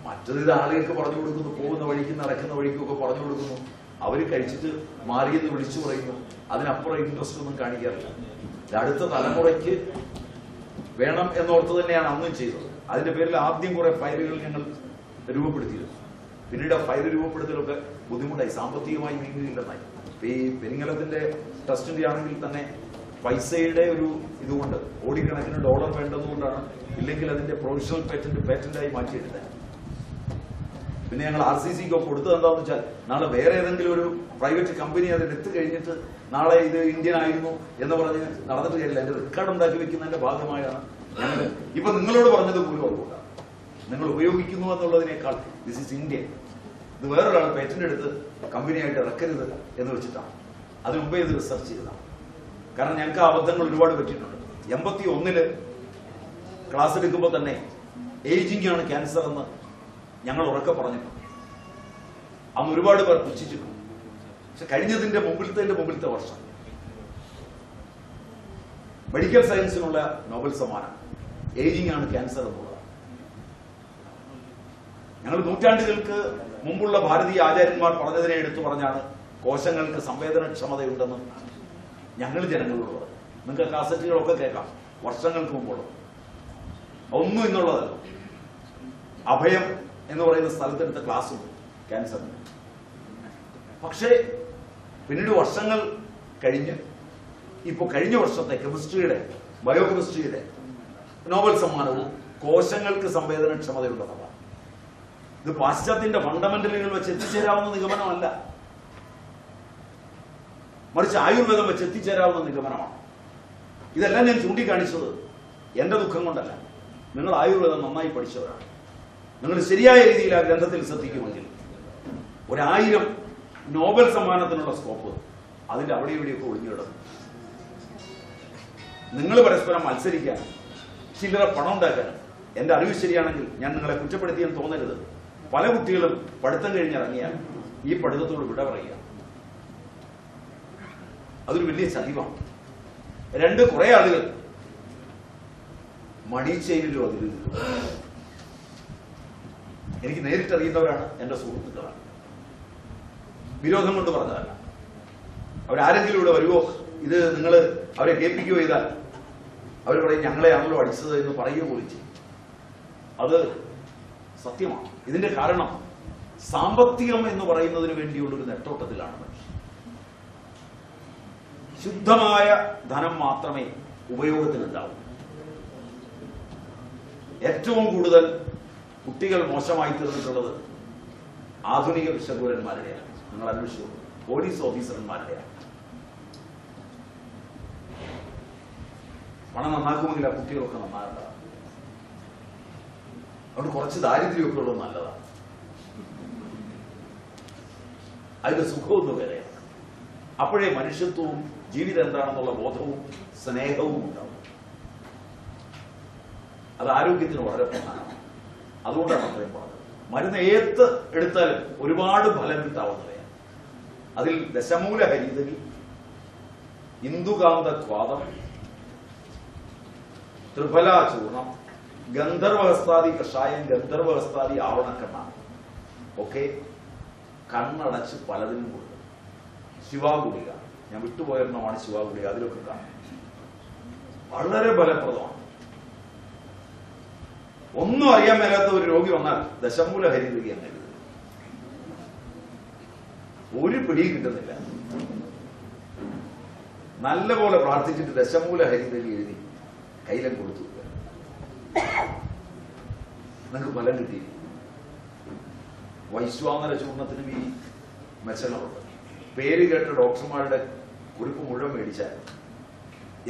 മറ്റത് ഇത് ആളുകൾക്ക് പറഞ്ഞു കൊടുക്കുന്നു, പോകുന്ന വഴിക്ക് നടക്കുന്ന വഴിക്കും ഒക്കെ പറഞ്ഞു കൊടുക്കുന്നു. അവർ കഴിച്ചിട്ട് മാറിയെന്ന് വിളിച്ചു പറയുന്നു. അതിനപ്പുറം ഇൻട്രസ്റ്റ് ഒന്നും കാണിക്കാറില്ല. അടുത്ത തലമുറയ്ക്ക് വേണം എന്നോർത്ത് തന്നെയാണ് അന്നും ചെയ്തത്. അതിന്റെ പേരിൽ ആദ്യം കുറെ ഫയലുകൾ ഞങ്ങൾ രൂപപ്പെടുത്തിയിരുന്നു. പിന്നീട് ആ ഫയൽ രൂപപ്പെടുത്തലൊക്കെ ബുദ്ധിമുട്ടായി, സാമ്പത്തികമായി നീങ്ങുന്നില്ലെന്നായി. ഈ പെരിങ്ങലത്തിന്റെ ട്രസ്റ്റിന്റെ ആണെങ്കിൽ തന്നെ പൈസയുടെ ഒരു ഇതുകൊണ്ട് കോടിക്കണക്കിന് ഡോളർ വേണ്ടതുകൊണ്ടാണ്. ഇല്ലെങ്കിൽ അതിന്റെ പ്രൊവിഷണൽ പേറ്റന്റായി മാറ്റിയെടുത്തത്. പിന്നെ ഞങ്ങൾ RCCക്ക് കൊടുത്തത് എന്താണെന്ന് വെച്ചാൽ നാളെ വേറെ ഏതെങ്കിലും ഒരു പ്രൈവറ്റ് കമ്പനി അത് എടുത്തു കഴിഞ്ഞിട്ട് നാളെ ഇത് ഇന്ത്യൻ ആയിരുന്നു എന്ന് പറഞ്ഞ് നടന്നിട്ട് കഴിയില്ല. എന്റെ റെക്കോർഡ് ഉണ്ടാക്കി വെക്കുന്നതിന്റെ ഭാഗമായാണ് ഞങ്ങൾ ഇപ്പൊ നിങ്ങളോട് പറഞ്ഞത് പോലും അതുകൊണ്ടാണ്. നിങ്ങൾ ഉപയോഗിക്കുന്നു എന്നുള്ളതിനേക്കാൾ ദിസ് ഈസ് ഇന്ത്യൻ, ഇത് വേറൊരാൾ പേറ്റന്റ് എടുത്ത് കമ്പനിയായിട്ട് ഇറക്കരുത് എന്ന് വെച്ചിട്ടാണ്. അതിന് മുമ്പേ ഇത് റിസർച്ച് ചെയ്തതാണ്. കാരണം ഞങ്ങൾക്ക് അബദ്ധങ്ങൾ ഒരുപാട് പറ്റിയിട്ടുണ്ട്. 81 ക്ലാസ് എടുക്കുമ്പോൾ തന്നെ ഏജിംഗ് ആണ് ക്യാൻസർ എന്ന് ഞങ്ങൾ ഉറക്കെ പറഞ്ഞിട്ടുണ്ട്. അന്ന് ഒരുപാട് പേർ പുച്ഛിച്ചിട്ടുണ്ട്. പക്ഷെ കഴിഞ്ഞതിന്റെ മുമ്പിലത്തെ വർഷം മെഡിക്കൽ സയൻസിനുള്ള നോബൽ സമ്മാനം ഏജിംഗ് ആണ് ക്യാൻസർ എന്നുള്ളത്. ഞങ്ങൾ നൂറ്റാണ്ടുകൾക്ക് മുമ്പുള്ള ഭാരതീയ ആചാര്യന്മാർ പറഞ്ഞതിനെ എടുത്തു പറഞ്ഞാണ് കോശങ്ങൾക്ക് സംവേദനക്ഷമതയുണ്ടെന്ന് ഞങ്ങൾ ജനങ്ങളോട് പറഞ്ഞു. നിങ്ങൾക്ക് കാസറ്റുകളൊക്കെ കേൾക്കാം, വർഷങ്ങൾക്ക് മുമ്പുള്ളത്. ഒന്നും എന്നുള്ളതല്ല. അഭയം എന്ന് പറയുന്ന സ്ഥലത്തെടുത്ത ക്ലാസ്സും ക്യാൻസറിന്. പക്ഷേ പിന്നീട് വർഷങ്ങൾ കഴിഞ്ഞ് ഇപ്പൊ കഴിഞ്ഞ വർഷത്തെ ബയോകെമിസ്ട്രിയുടെ നോബൽ സമ്മാനവും കോശങ്ങൾക്ക് സംവേദനക്ഷമതയുള്ളതാണ്. ഇത് പാശ്ചാത്യന്റെ ഫണ്ടമെന്റലുകൾ വെച്ച് എത്തിച്ചേരാവുന്ന നിഗമനമല്ല, മറിച്ച് ആയുർവേദം വെച്ച് എത്തിച്ചേരാവുന്ന നിഗമനമാണ്. ഇതെല്ലാം ഞാൻ ചൂണ്ടിക്കാണിച്ചത് എന്റെ ദുഃഖം കൊണ്ടല്ല. നിങ്ങൾ ആയുർവേദം നന്നായി പഠിച്ചവരാണ്. നിങ്ങൾ ശരിയായ രീതിയിൽ ആ ഗ്രന്ഥത്തിൽ ശ്രദ്ധിക്കുമെങ്കിൽ 1000 നോബൽ സമ്മാനത്തിനുള്ള സ്കോപ്പ് അതിന്റെ അവിടെ ഇവിടെയൊക്കെ ഒളിഞ്ഞു കിടന്നു. നിങ്ങൾ പരസ്പരം മത്സരിക്കാൻ, ചില്ലറ പണം ഉണ്ടാക്കാൻ. എന്റെ അറിവ് ശരിയാണെങ്കിൽ ഞാൻ നിങ്ങളെ കുറ്റപ്പെടുത്തിയെന്ന് തോന്നരുത്. പല കുട്ടികളും പഠിത്തം കഴിഞ്ഞിറങ്ങിയാൽ ഈ പഠിത്തത്തോട് വിട പറയുക. അതൊരു വലിയ ചതിവാണ്. കുറെ ആളുകൾ മണി ചെയിനിലും അതിൽ എനിക്ക് നേരിട്ടറിയുന്നവരാണ്, എന്റെ സുഹൃത്തുക്കളാണ്. വിരോധം കൊണ്ട് പറഞ്ഞതല്ല. അവരാരെങ്കിലും ഇവിടെ വരുമോ, ഇത് നിങ്ങൾ അവരെ കേൾപ്പിക്കുകയോ ചെയ്താൽ അവർ പറയും ഞങ്ങളെയാണല്ലോ അടിച്ചത് എന്ന് പറയുക പോലും ചെയ്യും. അത് സത്യമാണ്. ഇതിന്റെ കാരണം സാമ്പത്തികം എന്ന് പറയുന്നതിന് വേണ്ടിയുള്ളൊരു നെട്ടോട്ടത്തിലാണ് മനുഷ്യൻ. ശുദ്ധമായ ധനം മാത്രമേ ഉപയോഗത്തിനുണ്ടാവൂ. ഏറ്റവും കൂടുതൽ കുട്ടികൾ മോശമായി തീർന്നിട്ടുള്ളത് ആധുനിക വിശകൂരന്മാരുടെയാണ്. നിങ്ങൾ അന്വേഷിച്ചു, പോലീസ് ഓഫീസർമാരുടെയാണ്. പണം നന്നാക്കുമെങ്കിൽ ആ കുട്ടികളൊക്കെ നന്നാകേണ്ടതാണ്. അതുകൊണ്ട് കുറച്ച് ദാരിദ്ര്യമൊക്കെ ഉള്ളത് നല്ലതാണ്. അതിന്റെ സുഖമൊന്ന് വരെയാണ്. അപ്പോഴേ മനുഷ്യത്വവും ജീവിതം എന്താണെന്നുള്ള ബോധവും സ്നേഹവും ഉണ്ടാവും. അത് ആരോഗ്യത്തിന് വളരെ പ്രധാനമാണ്. അതുകൊണ്ടാണ് അത്രയും പറഞ്ഞത്. മരുന്ന് ഏത്ത് എടുത്താലും ഒരുപാട് ഫലം കിട്ടാവുന്നവയാണ്. അതിൽ ദശമൂല ഹരിതകി, ഇന്ദുകാന്ത ക്വാദം, ത്രിഫല ചൂർണം, ഗന്ധർവഹസ്താദി കഷായം, ഗന്ധർവഹസ്താദി ആവണക്കെണ്ണ ഒക്കെ കണ്ണടച്ച് പലതിനും കൊടുക്കും. ശിവാഗുളിക, ഞാൻ വിട്ടുപോയൊരെണ്ണമാണ് ശിവാഗുളിക, അതിലൊക്കെ കാണും. വളരെ ഫലപ്രദമാണ്. ഒന്നും അറിയാൻ മേലാത്ത ഒരു രോഗി വന്നാൽ ദശമൂല ഹരിതകി എന്ന് എഴുതും. ഒരു പിടിയും കിട്ടുന്നില്ല. നല്ലപോലെ പ്രാർത്ഥിച്ചിട്ട് ദശമൂല ഹരിതകി എഴുതി കയ്യിലും കൊടുത്തു. നിങ്ങൾക്ക് ഫലം കിട്ടി. വൈശ്വാനര ചൂർണത്തിനും ഈ മെച്ചങ്ങളുണ്ട്. പേര് കേട്ട ഡോക്ടർമാരുടെ കുറിപ്പ് മുഴുവൻ മേടിച്ചാൽ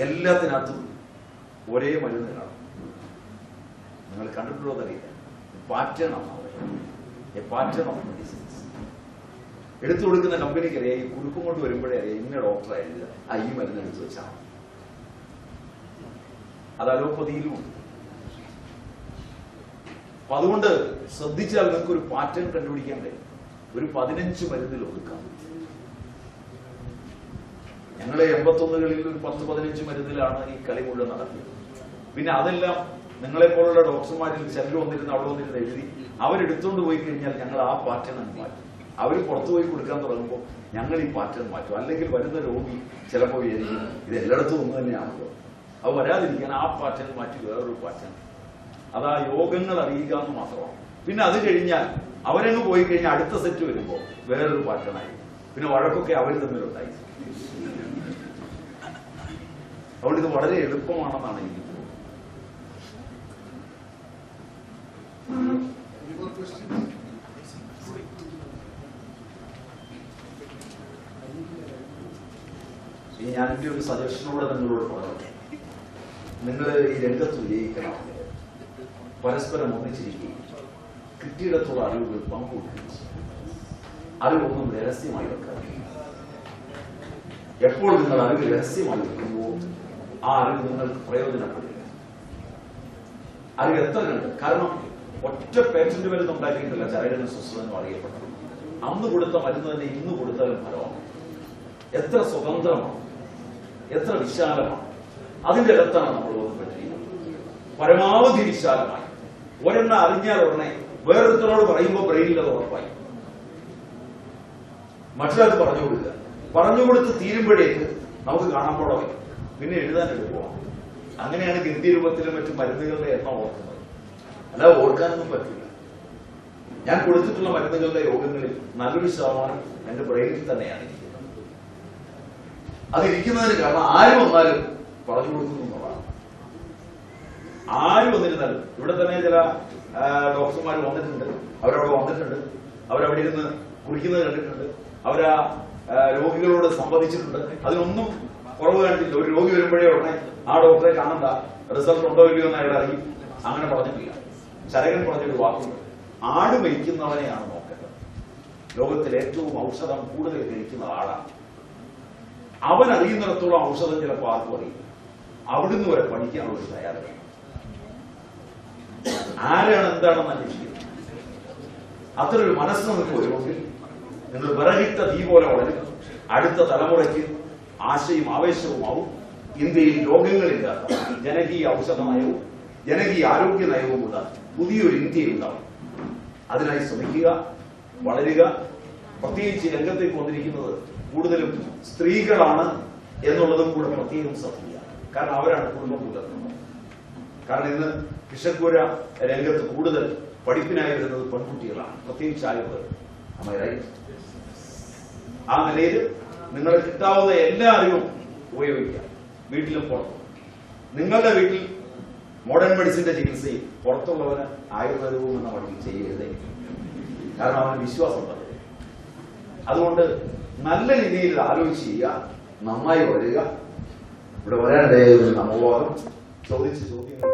എല്ലാത്തിനകത്തും ഒരേ മരുന്ന് കാണും. നിങ്ങൾ കണ്ടിട്ടുള്ളോ അറിയില്ല. പാറ്റേൺ ഓഫ് മെഡിസിൻസ് എടുത്തു കൊടുക്കുന്ന കമ്പനിക്ക് അറിയാം. ഈ കുറിപ്പും കൊണ്ട് വരുമ്പോഴേ അറിയാം ഇന്ന ഡോക്ടറെ എഴുതുക, ഈ മരുന്ന് എടുത്തു വെച്ചാൽ. അത് അലോപ്പതിയിലുമുണ്ട്. അപ്പൊ അതുകൊണ്ട് ശ്രദ്ധിച്ചാൽ നിങ്ങൾക്ക് ഒരു പാറ്റേൺ കണ്ടുപിടിക്കാൻ കഴിയും. ഒരു 15 മരുന്നിൽ ഒതുക്കാം. ഞങ്ങളെ 81കളിൽ ഒരു 10-15 മരുന്നിലാണ് ഈ കളി മുഴുവൻ നടത്തിയത്. പിന്നെ അതെല്ലാം നിങ്ങളെപ്പോലുള്ള ഡോക്ടർമാരിൽ ചിലർ വന്നിരുന്ന് അവിടെ വന്നിരുന്ന് എഴുതി അവരെടുത്തുകൊണ്ട് പോയി കഴിഞ്ഞാൽ ഞങ്ങൾ ആ പാറ്റേൺ അങ്ങ് മാറ്റും. അവർ പുറത്തു പോയി കൊടുക്കാൻ തുടങ്ങുമ്പോൾ ഞങ്ങൾ ഈ പാറ്റേൺ മാറ്റും. അല്ലെങ്കിൽ വരുന്ന രോഗി ചിലപ്പോൾ വിചാരിക്കും ഇത് എല്ലായിടത്തും ഒന്ന് തന്നെയാണല്ലോ. അത് വരാതിരിക്കാൻ ആ പാറ്റേൺ മാറ്റി വേറൊരു പാറ്റേൺ. അത് ആ യോഗങ്ങൾ അറിയുക എന്ന് മാത്രമാണ്. പിന്നെ അത് കഴിഞ്ഞാൽ അവരങ്ങ് പോയി കഴിഞ്ഞാൽ അടുത്ത സെറ്റ് വരുമ്പോൾ വേറൊരു പാറ്റേണായി. പിന്നെ വഴക്കൊക്കെ അവർ തമ്മിലുണ്ടായി. അതുകൊണ്ട് ഇത് വളരെ എളുപ്പമാണെന്നാണ് എനിക്ക് തോന്നുന്നത്. ഇനി ഞാൻ എൻ്റെ ഒരു സജഷനോടെ നിങ്ങളോട് പറഞ്ഞു. നിങ്ങൾ ഈ രംഗത്ത് വിജയിക്കണമെങ്കിൽ പരസ്പരം ഒന്നിച്ചിരിക്കുകയും കിട്ടിയിടത്തുള്ള അറിവുകൾ പങ്കുവെക്കുകയും അറിവൊന്നും രഹസ്യമായി വെക്കാൻ. എപ്പോൾ നിങ്ങൾ അറിവ് രഹസ്യമായി വെക്കുമ്പോൾ ആ അറിവ് നിങ്ങൾക്ക് പ്രയോജനപ്പെടില്ല. അറിവ് എത്ര കണ്ട്. കാരണം ഒറ്റ പേറ്റന്റ് മരുന്ന് ഉണ്ടാക്കിയിട്ടില്ല ചരടിന് സ്വസ്ഥമെന്നും അറിയപ്പെട്ടത്. അന്ന് കൊടുത്ത മരുന്ന് തന്നെ ഇന്ന് കൊടുത്താലും ഫലമാണ്. എത്ര സ്വതന്ത്രമാണ്, എത്ര വിശാലമാണ്. അതിന്റെ അകത്താണ് നമ്മൾ ഓർമ്മപ്പെട്ടിരിക്കുന്നത്. പരമാവധി വിശാലമായി ഒരെണ്ണം അറിഞ്ഞാൽ ഉടനെ വേറൊരുത്തരോട് പറയുമ്പോൾ ബ്രെയിനിൽ അത് ഉറപ്പായി. മറ്റൊരാൾക്ക് പറഞ്ഞു കൊടുക്കുക. പറഞ്ഞുകൊടുത്ത് തീരുമ്പോഴേക്ക് നമുക്ക് കാണാൻ പോടാൻ പിന്നെ എഴുതാൻ എടുക്കുക. അങ്ങനെയാണ് ഗന്തി രൂപത്തിലും മറ്റും മരുന്നുകളുടെ എണ്ണം ഓർക്കുന്നത്. അല്ലാതെ ഓർക്കാനൊന്നും പറ്റില്ല. ഞാൻ കൊടുത്തിട്ടുള്ള മരുന്നുകളുടെ യോഗങ്ങളിൽ നല്ലൊരു ശതമാനം എന്റെ ബ്രെയിനിൽ തന്നെയാണ് ഇരിക്കുന്നത്. അതിരിക്കുന്നതിന് കാരണം ആര് വന്നാലും പറഞ്ഞു കൊടുക്കുന്നു എന്നുള്ളതാണ്. ആര് വന്നിരുന്നാലും ഇവിടെ തന്നെ ചില ഡോക്ടർമാർ വന്നിട്ടുണ്ട്. അവരവിടെ വന്നിട്ടുണ്ട്. അവരവിടെ ഇരുന്ന് കുറിക്കുന്നത് കണ്ടിട്ടുണ്ട്. അവരാ രോഗികളോട് സംവദിച്ചിട്ടുണ്ട്. അതിനൊന്നും കുറവ് കണ്ടിട്ടില്ല. ഒരു രോഗി വരുമ്പോഴേ ഉടനെ ആ ഡോക്ടറെ കാണണ്ട, റിസൾട്ട് ഉണ്ടോ ഇല്ലയോ എന്ന് അയാൾ അറിയും. അങ്ങനെ പറഞ്ഞിട്ടില്ല. ചരകൻ പറഞ്ഞൊരു വാക്കുണ്ട്, ആട് കഴിക്കുന്നവനെയാണ് നോക്കേണ്ടത്. ലോകത്തിൽ ഏറ്റവും ഔഷധം കൂടുതൽ കഴിക്കുന്ന ആളാണ്. അവൻ അറിയുന്നിടത്തോളം ഔഷധം ചിലപ്പോൾ ആർക്കും അറിയില്ല. അവിടുന്ന് വരെ പഠിക്കാനുള്ള ഒരു തയ്യാറെടുപ്പ്. ആരാണ് എന്താണെന്ന് അന്വേഷിക്കുന്നത്. അത്രയൊരു മനസ്സ് നമുക്ക് വരുമെങ്കിൽ നിങ്ങൾ വിറകിട്ട തീ പോലെ വളരും. അടുത്ത തലമുറയ്ക്ക് ആശയും ആവേശവുമാവും. ഇന്ത്യയിൽ രോഗങ്ങളില്ലാത്ത ജനകീയ ഔഷധ നയവും ജനകീയ ആരോഗ്യ നയവുമുള്ള പുതിയൊരു ഇന്ത്യ ഉണ്ടാവും. അതിനായി ശ്രമിക്കുക, വളരുക. പ്രത്യേകിച്ച് രംഗത്തേക്ക് വന്നിരിക്കുന്നത് കൂടുതലും സ്ത്രീകളാണ് എന്നുള്ളതും കൂടെ പ്രത്യേകം ശ്രദ്ധിക്കുക. കാരണം അവരാണ് കുടുംബം പുലർത്തുന്നത്. കാരണം ഇന്ന് കിഷക്കൂര രംഗത്ത് കൂടുതൽ പഠിപ്പിനായി വരുന്നത് പെൺകുട്ടികളാണ്, പ്രത്യേകിച്ച് ആയുർവേദം. ആ നിലയിൽ നിങ്ങളെ കിട്ടാവുന്ന എല്ലാ അറിവും ഉപയോഗിക്കുക, വീട്ടിലും പുറത്തും. നിങ്ങളുടെ വീട്ടിൽ മോഡേൺ മെഡിസിന്റെ ചികിത്സയും പുറത്തുള്ളവന് ആയുർവേദവും എന്ന വഴിയിൽ ചെയ്യരുതേ. കാരണം അവന് വിശ്വാസം തന്നെ. അതുകൊണ്ട് നല്ല രീതിയിൽ ആലോചിച്ച് ചെയ്യുക, നന്നായി വളരുക. ഇവിടെ വരാനിടയായ ഒരു നവബോധം ചോദിച്ച് ചോദ്യങ്ങൾ